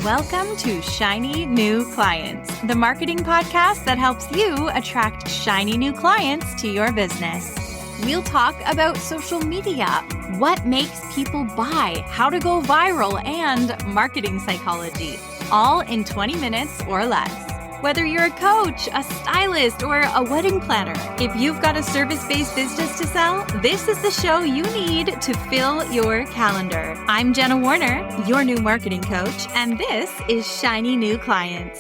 Welcome to Shiny New Clients, the marketing podcast that helps you attract shiny new clients to your business. We'll talk about social media, what makes people buy, how to go viral, and marketing psychology, all in 20 minutes or less. Whether you're a coach, a stylist, or a wedding planner, if you've got a service-based business to sell, this is the show you need to fill your calendar. I'm Jenna Warriner, your new marketing coach, and this is Shiny New Clients.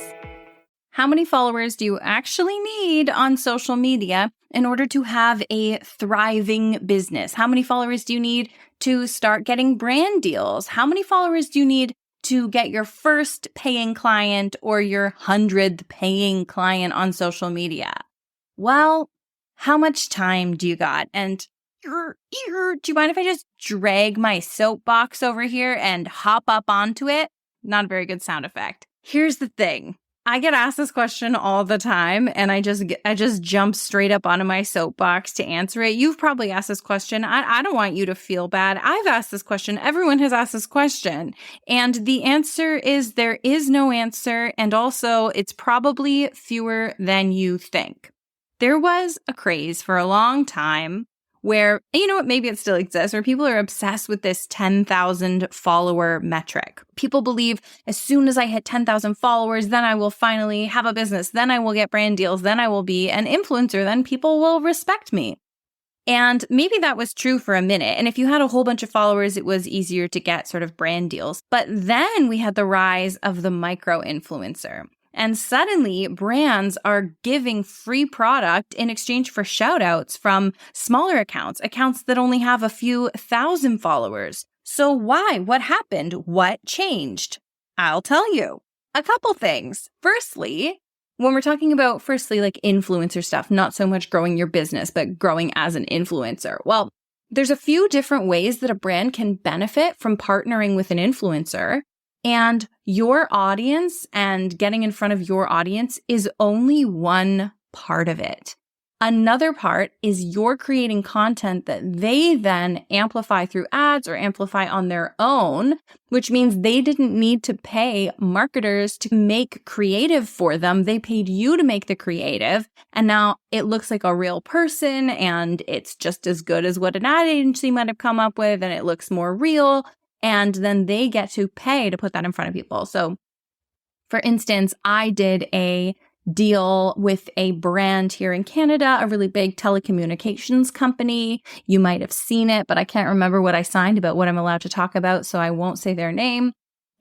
How many followers do you actually need on social media in order to have a thriving business? How many followers do you need to start getting brand deals? How many followers do you need to get your first paying client or your 100th paying client on social media? Well, how much time do you got? And do you mind if I just drag my soapbox over here and hop up onto it? Not a very good sound effect. Here's the thing. I get asked this question all the time, and I just jump straight up onto my soapbox to answer it. You've probably asked this question. I don't want you to feel bad. I've asked this question. Everyone has asked this question. And the answer is there is no answer. And also, it's probably fewer than you think. There was a craze for a long time where, you know what, maybe it still exists, where people are obsessed with this 10,000 follower metric. People believe as soon as I hit 10,000 followers, then I will finally have a business, then I will get brand deals, then I will be an influencer, then people will respect me. And maybe that was true for a minute. And if you had a whole bunch of followers, it was easier to get sort of brand deals. But then we had the rise of the micro influencer. And suddenly, brands are giving free product in exchange for shout-outs from smaller accounts that only have a few thousand followers. So why? What happened? What changed? I'll tell you. A couple things. Firstly, when we're talking about like influencer stuff, not so much growing your business, but growing as an influencer. Well, there's a few different ways that a brand can benefit from partnering with an influencer. And your audience and getting in front of your audience is only one part of it. Another part is you're creating content that they then amplify through ads or amplify on their own, which means they didn't need to pay marketers to make creative for them. They paid you to make the creative. And now it looks like a real person and it's just as good as what an ad agency might have come up with, and it looks more real. And then they get to pay to put that in front of people. So for instance, I did a deal with a brand here in Canada, a really big telecommunications company. You might have seen it, but I can't remember what I signed about what I'm allowed to talk about, so I won't say their name.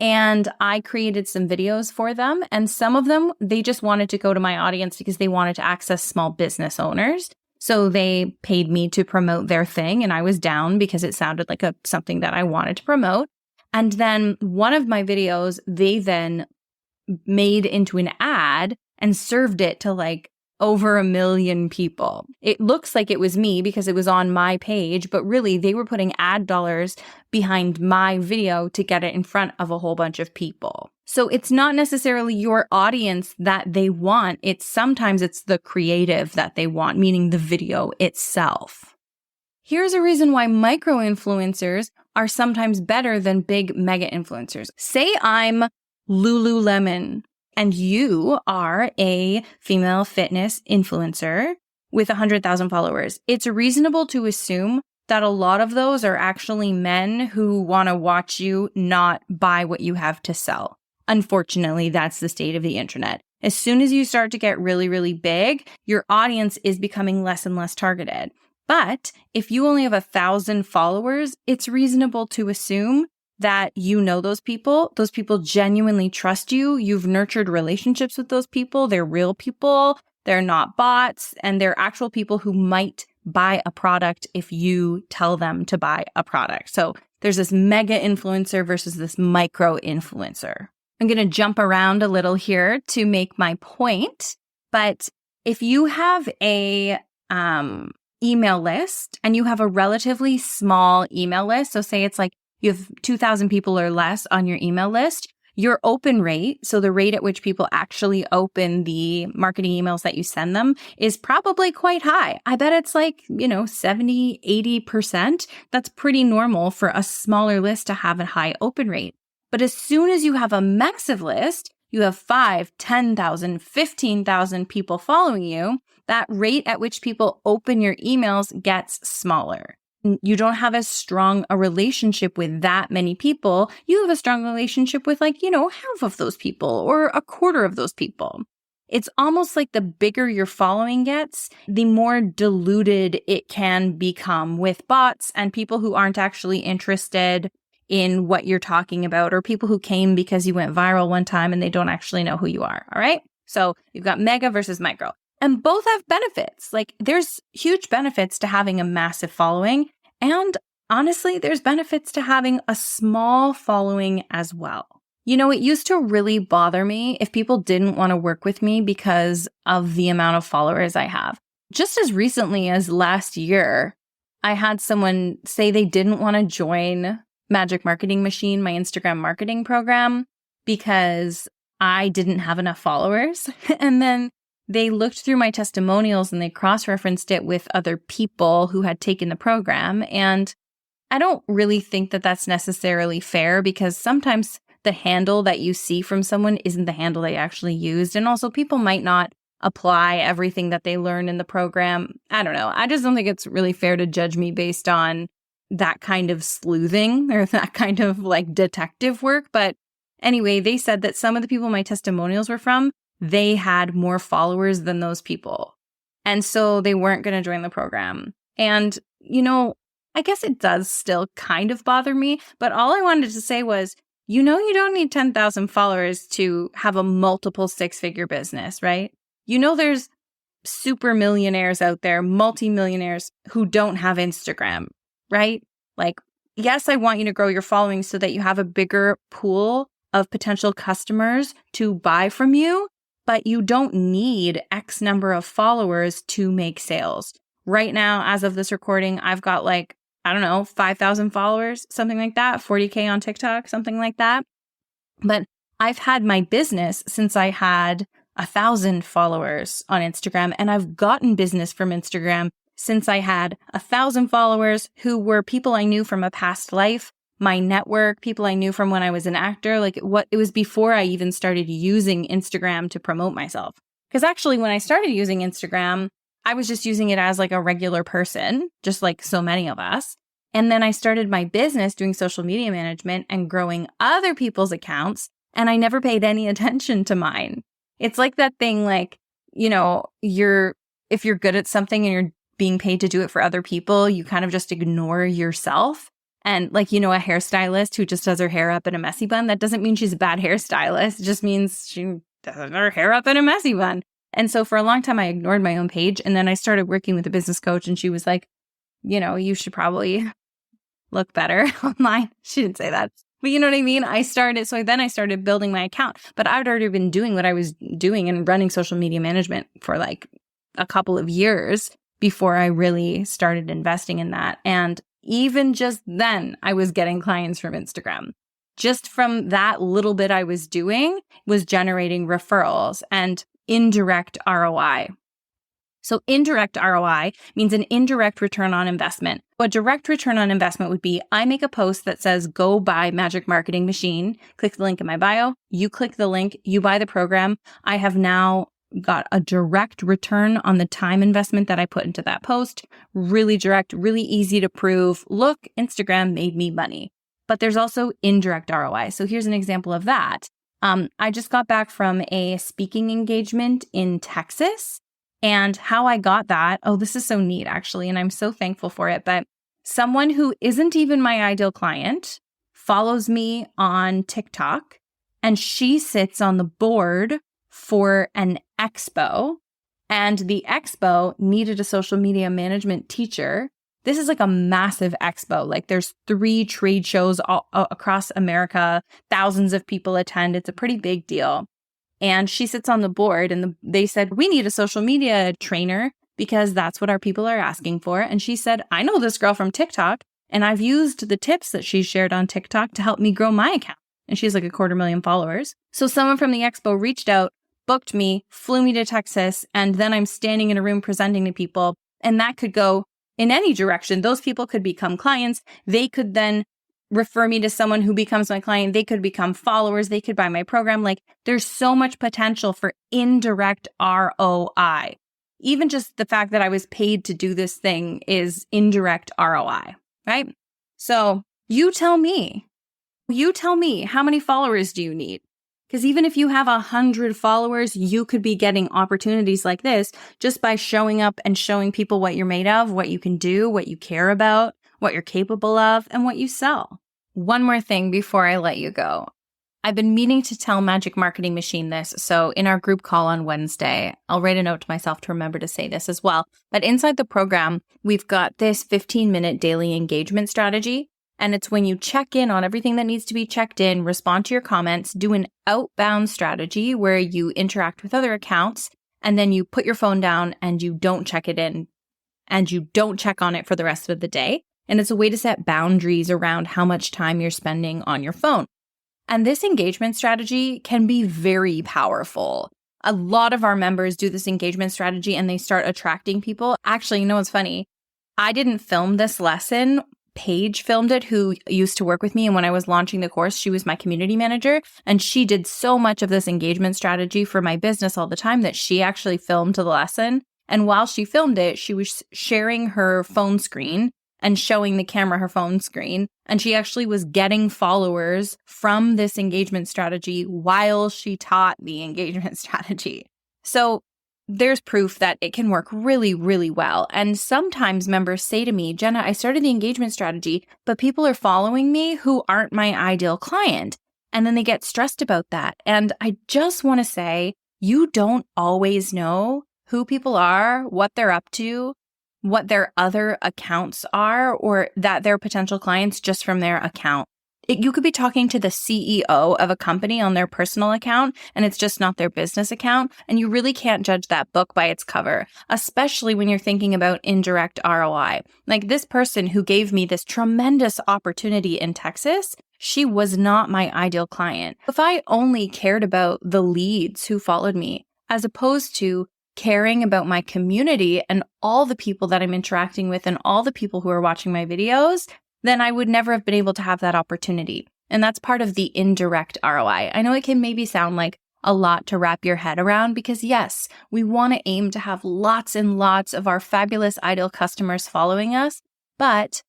And I created some videos for them. And some of them, they just wanted to go to my audience because they wanted to access small business owners. So they paid me to promote their thing, and I was down because it sounded like something that I wanted to promote. And then one of my videos, they then made into an ad and served it to like over 1 million people. It looks like it was me because it was on my page, but really they were putting ad dollars behind my video to get it in front of a whole bunch of people. So it's not necessarily your audience that they want. Sometimes it's the creative that they want, meaning the video itself. Here's a reason why micro influencers are sometimes better than big mega influencers. Say I'm Lululemon and you are a female fitness influencer with 100,000 followers. It's reasonable to assume that a lot of those are actually men who want to watch you, not buy what you have to sell. Unfortunately, that's the state of the internet. As soon as you start to get really, really big, your audience is becoming less and less targeted. But if you only have 1,000 followers, it's reasonable to assume that you know those people genuinely trust you, you've nurtured relationships with those people, they're real people, they're not bots, and they're actual people who might buy a product if you tell them to buy a product. So there's this mega influencer versus this micro influencer. I'm going to jump around a little here to make my point, but if you have a email list and you have a relatively small email list, so say it's like you have 2,000 people or less on your email list, your open rate, so the rate at which people actually open the marketing emails that you send them, is probably quite high. I bet it's like, 70, 80%. That's pretty normal for a smaller list to have a high open rate. But as soon as you have a massive list, you have 5, 10,000, 15,000 people following you, that rate at which people open your emails gets smaller. You don't have as strong a relationship with that many people. You have a strong relationship with half of those people or a quarter of those people. It's almost like the bigger your following gets, the more diluted it can become with bots and people who aren't actually interested in what you're talking about, or people who came because you went viral one time and they don't actually know who you are. All right. So you've got mega versus micro, and both have benefits. Like, there's huge benefits to having a massive following. And honestly, there's benefits to having a small following as well. It used to really bother me if people didn't want to work with me because of the amount of followers I have. Just as recently as last year, I had someone say they didn't want to join Magic Marketing Machine, my Instagram marketing program, because I didn't have enough followers. And then they looked through my testimonials and they cross-referenced it with other people who had taken the program. And I don't really think that that's necessarily fair, because sometimes the handle that you see from someone isn't the handle they actually used. And also, people might not apply everything that they learned in the program. I don't know. I just don't think it's really fair to judge me based on that kind of sleuthing or that kind of detective work. But anyway, they said that some of the people my testimonials were from, they had more followers than those people. And so they weren't going to join the program. And, I guess it does still kind of bother me. But all I wanted to say was, you don't need 10,000 followers to have a multiple six-figure business, right? There's super millionaires out there, multi-millionaires who don't have Instagram, right? Yes, I want you to grow your following so that you have a bigger pool of potential customers to buy from you, but you don't need X number of followers to make sales. Right now, as of this recording, I've got 5,000 followers, something like that, 40K on TikTok, something like that. But I've had my business since I had 1,000 followers on Instagram, and I've gotten business from Instagram since I had 1,000 followers who were people I knew from a past life, my network, people I knew from when I was an actor. It was before I even started using Instagram to promote myself. Because actually, when I started using Instagram, I was just using it as a regular person, just like so many of us. And then I started my business doing social media management and growing other people's accounts, and I never paid any attention to mine. It's like that thing, if you're good at something and you're being paid to do it for other people, you kind of just ignore yourself. And a hairstylist who just does her hair up in a messy bun, that doesn't mean she's a bad hairstylist. It just means she does her hair up in a messy bun. And so for a long time, I ignored my own page. And then I started working with a business coach, and she was like, you should probably look better online. She didn't say that, but you know what I mean? Then I started building my account, but I'd already been doing what I was doing and running social media management for a couple of years before I really started investing in that. And even just then, I was getting clients from Instagram. Just from that little bit I was doing was generating referrals and indirect ROI. So indirect ROI means an indirect return on investment. A direct return on investment would be, I make a post that says, go buy Magic Marketing Machine. Click the link in my bio. You click the link, you buy the program. I have now got a direct return on the time investment that I put into that post. Really direct, really easy to prove. Look, Instagram made me money. But there's also indirect ROI. So here's an example of that. I just got back from a speaking engagement in Texas, and how I got that. Oh, this is so neat, actually, and I'm so thankful for it. But someone who isn't even my ideal client follows me on TikTok, and she sits on the board for an expo, and the expo needed a social media management teacher. This is a massive expo. There's 3 trade shows all across America. Thousands of people attend. It's a pretty big deal. And she sits on the board, and they said, we need a social media trainer because that's what our people are asking for. And she said, I know this girl from TikTok, and I've used the tips that she shared on TikTok to help me grow my account. And she's 250,000 followers. So someone from the expo reached out, booked me, flew me to Texas, and then I'm standing in a room presenting to people. And that could go in any direction. Those people could become clients. They could then refer me to someone who becomes my client. They could become followers. They could buy my program. Like, there's so much potential for indirect ROI. Even just the fact that I was paid to do this thing is indirect ROI, right? So you tell me, how many followers do you need? Because even if you have 100 followers, you could be getting opportunities like this just by showing up and showing people what you're made of, what you can do, what you care about, what you're capable of, and what you sell. One more thing before I let you go. I've been meaning to tell Magic Marketing Machine this, so in our group call on Wednesday, I'll write a note to myself to remember to say this as well. But inside the program, we've got this 15-minute daily engagement strategy. And it's when you check in on everything that needs to be checked in, respond to your comments, do an outbound strategy where you interact with other accounts, and then you put your phone down and you don't check it in and you don't check on it for the rest of the day. And it's a way to set boundaries around how much time you're spending on your phone. And this engagement strategy can be very powerful. A lot of our members do this engagement strategy and they start attracting people. Actually, you know what's funny? I didn't film this lesson. Paige filmed it, who used to work with me. And when I was launching the course, she was my community manager. And she did so much of this engagement strategy for my business all the time that she actually filmed the lesson. And while she filmed it, she was sharing her phone screen and showing the camera her phone screen. And she actually was getting followers from this engagement strategy while she taught the engagement strategy. So there's proof that it can work really, really well. And sometimes members say to me, Jenna, I started the engagement strategy, but people are following me who aren't my ideal client. And then they get stressed about that. And I just want to say, you don't always know who people are, what they're up to, what their other accounts are, or that they're potential clients just from their account. You could be talking to the CEO of a company on their personal account, and it's just not their business account. And you really can't judge that book by its cover, especially when you're thinking about indirect ROI. Like this person who gave me this tremendous opportunity in Texas, she was not my ideal client. If I only cared about the leads who followed me, as opposed to caring about my community and all the people that I'm interacting with and all the people who are watching my videos, then I would never have been able to have that opportunity. And that's part of the indirect ROI. I know it can maybe sound like a lot to wrap your head around because yes, we want to aim to have lots and lots of our fabulous ideal customers following us. But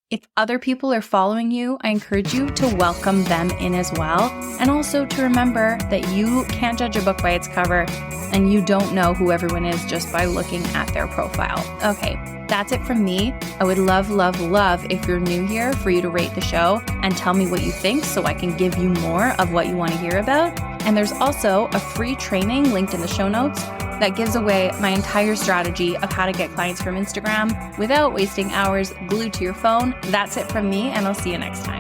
if other people are following you, I encourage you to welcome them in as well. And also to remember that you can't judge a book by its cover and you don't know who everyone is just by looking at their profile. Okay, that's it from me. I would love, love, love if you're new here for you to rate the show and tell me what you think so I can give you more of what you want to hear about. And there's also a free training linked in the show notes that gives away my entire strategy of how to get clients from Instagram without wasting hours glued to your phone. That's it from me, and I'll see you next time.